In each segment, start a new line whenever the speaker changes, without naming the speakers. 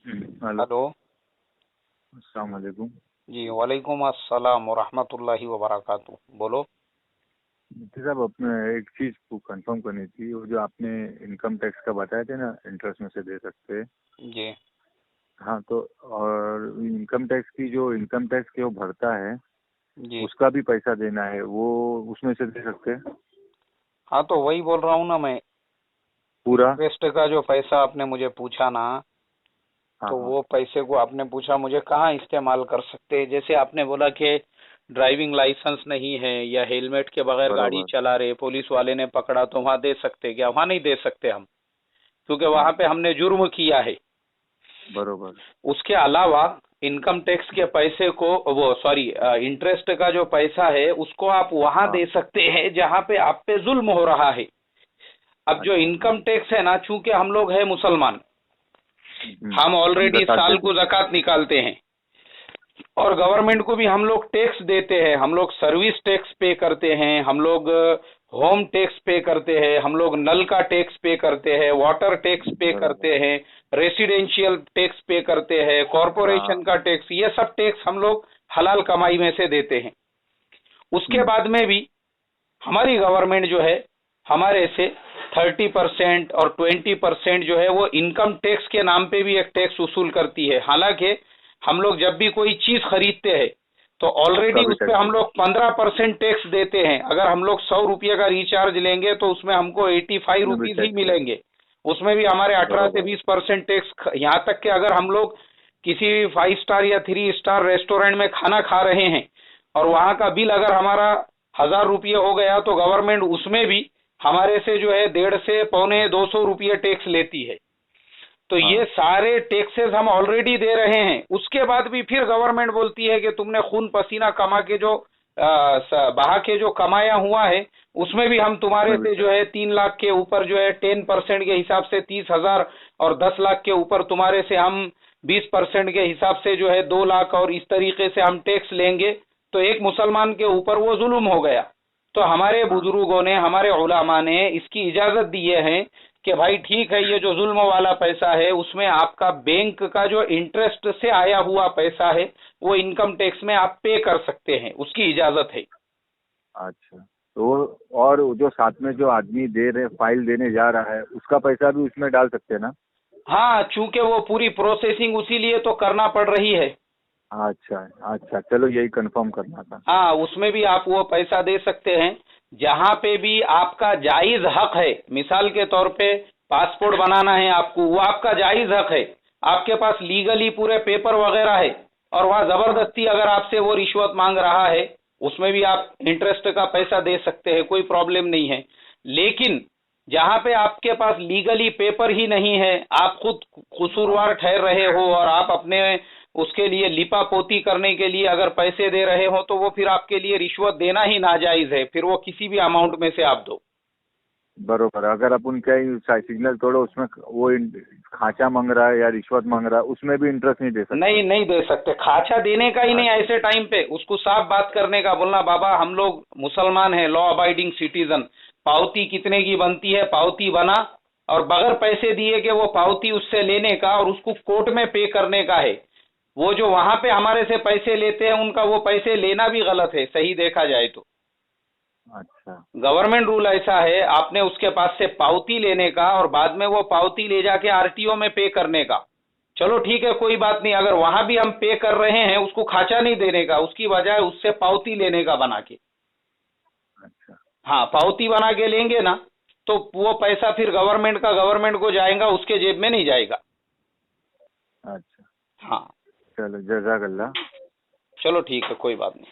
Hello.
Hello.
अस्सलाम वालेकुम।
जी वालेकुम अस्सलाम वरहमतुल्लाहि वबरकातुह। बोलो।
मुफ्ती साहब, अपने एक चीज़ को कंफर्म करनी थी। वो जो आपने इनकम टैक्स का बताया थे ना, इंटरेस्ट में से दे सकते हैं।
जी
हाँ, तो और इनकम टैक्स की जो इनकम टैक्स के वो भरता है,
जी।
उसका भी पैसा देना है, वो उसमें से दे सकते हैं
हाँ, तो वही बोल रहा हूँ ना मैं।
पूरा।
इंटरेस्ट का जो पैसा आपने मुझे पूछा ना,
हाँ
तो
हाँ,
वो पैसे को आपने पूछा मुझे कहाँ इस्तेमाल कर सकते हैं। जैसे आपने बोला कि ड्राइविंग लाइसेंस नहीं है या हेलमेट के बगैर गाड़ी
बराबर।
चला रहे, पुलिस वाले ने पकड़ा, तो वहाँ दे सकते क्या? वहाँ नहीं दे सकते हम, क्योंकि
हाँ
वहाँ पे
हाँ,
हमने जुर्म किया है।
बराबर।
उसके अलावा इनकम टैक्स के पैसे को, वो सॉरी, इंटरेस्ट का जो पैसा है उसको आप वहां
हाँ,
दे सकते हैं जहां पे आप पे जुल्म हो रहा है। अब जो
अच्छा।
इनकम टैक्स है ना, चूंकि हम लोग हैं मुसलमान, हम
हम
ऑलरेडी
ज़कात
साल
देते
को
हैं।
जक़ात निकालते हैं और गवर्नमेंट को भी हम लोग टैक्स देते हैं। हम लोग सर्विस टैक्स पे करते हैं, हम लोग होम टैक्स पे करते हैं, हम लोग नल का टैक्स पे करते हैं, वाटर टैक्स पे
बराबर।
करते हैं, रेसिडेंशियल टैक्स पे करते हैं, कॉरपोरेशन
हाँ।
का टैक्स, ये सब टैक्स हम लोग हलाल कमाई में से देते हैं। उसके
हम्म।
बाद में भी हमारी गवर्नमेंट जो है हमारे से 30% और 20% जो है वो इनकम टैक्स के नाम पे भी एक टैक्स वसूल करती है। हालांकि हम लोग जब भी कोई चीज खरीदते हैं तो
उसका
ऑलरेडी
भी
उस पे
टैक्स
हम
देते
लोग 15% टैक्स देते हैं। अगर हम लोग 100 रुपये का रिचार्ज लेंगे तो उसमें हमको 85
हैं, उसमें भी
रुपीज ही
टैक्स है।
मिलेंगे। उसमें भी हमारे 18 से
बराबर।
20% टैक्स। यहाँ तक कि अगर हम लोग किसी 5 स्टार या 3 स्टार रेस्टोरेंट में खाना खा रहे हैं और वहां का बिल अगर हमारा 1000 रुपये हो गया, तो गवर्नमेंट उसमें भी हमारे से जो है 150 से 125 200 रुपये टैक्स लेती है। तो ये
हाँ,
सारे टैक्सेस हम ऑलरेडी दे रहे हैं। उसके बाद भी फिर गवर्नमेंट बोलती है कि तुमने खून पसीना कमा के जो बहा के जो कमाया हुआ है, उसमें भी हम तुम्हारे
उसमें भी
से जो
टैक्स।
है 3 लाख के ऊपर जो है 10% के हिसाब से 30,000, और 10 लाख के ऊपर तुम्हारे से हम 20% के हिसाब से जो है 2 लाख, और इस तरीके से हम टैक्स लेंगे। तो एक मुसलमान के ऊपर वो जुल्म हो गया। तो हमारे
हाँ,
बुजुर्गों ने, हमारे उलामा ने इसकी इजाजत दी है कि भाई ठीक है, ये जो जुल्म वाला पैसा है उसमें आपका बैंक का जो इंटरेस्ट से आया हुआ पैसा है वो इनकम टैक्स में आप पे कर सकते हैं, उसकी इजाजत है।
अच्छा। तो और वो जो साथ में जो आदमी दे रहे फाइल देने जा रहा है, उसका पैसा भी उसमें डाल सकते हैं ना?
हाँ, चूंकि वो पूरी प्रोसेसिंग उसी लिए तो करना पड़ रही है।
अच्छा। अच्छा, चलो यही कंफर्म करना था।
हाँ, उसमें भी आप वो पैसा दे सकते हैं जहां पे भी आपका जायज हक है। मिसाल के तौर पे पासपोर्ट बनाना है आपको, वो आपका जायज हक है, आपके पास लीगली पूरे पेपर वगैरह है, और वहां
हाँ,
जबरदस्ती अगर आपसे वो रिश्वत मांग रहा है, उसमें भी आप इंटरेस्ट का पैसा दे सकते हैं, कोई प्रॉब्लम नहीं है। लेकिन जहां पे आपके पास लीगली पेपर ही नहीं है, आप खुद
हाँ,
कसूरवार ठहर रहे हो और आप अपने उसके लिए लिपा पोती करने के लिए अगर पैसे दे रहे हो, तो वो फिर आपके लिए रिश्वत देना ही नाजायज है। फिर वो किसी भी अमाउंट में से आप दो।
बरोबर। अगर अपन कहीं सिग्नल तोड़ो, उसमें वो खांचा मांग रहा है या रिश्वत मांग रहा है, उसमें भी इंटरेस्ट नहीं दे सकते।
नहीं, नहीं दे सकते। खाचा देने का ही नहीं,
अच्छा।
ऐसे टाइम पे उसको साफ बात करने का, बोलना बाबा हम लोग मुसलमान हैं, लॉ अबाइडिंग सिटीजन, पावती कितने की बनती है पावती बना, और बगैर पैसे दिए कि वो पावती उससे लेने का और उसको कोर्ट में पे करने का है। वो जो वहां पे हमारे से पैसे लेते हैं उनका वो पैसे लेना भी गलत है, सही देखा जाए तो।
अच्छा।
गवर्नमेंट रूल ऐसा है, आपने उसके पास से पावती लेने का और बाद में वो पावती ले जाके आरटीओ में पे करने का। चलो ठीक है, कोई बात नहीं, अगर वहां भी हम पे कर रहे हैं, उसको खाचा नहीं देने का, उसकी बजाय उससे पावती लेने का बना के।
अच्छा।
हाँ, पावती बना के लेंगे ना, तो वो पैसा फिर गवर्नमेंट का गवर्नमेंट को जाएगा, उसके जेब में नहीं जाएगा।
अच्छा,
हाँ।
चलो जज़ाकल्लाह।
चलो ठीक है, कोई बात नहीं।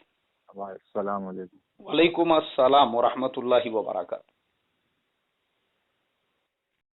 अस्सलाम वालेकुम।
वालेकुम अस्सलाम वरहमतुल्लाहि वबरकातुहू।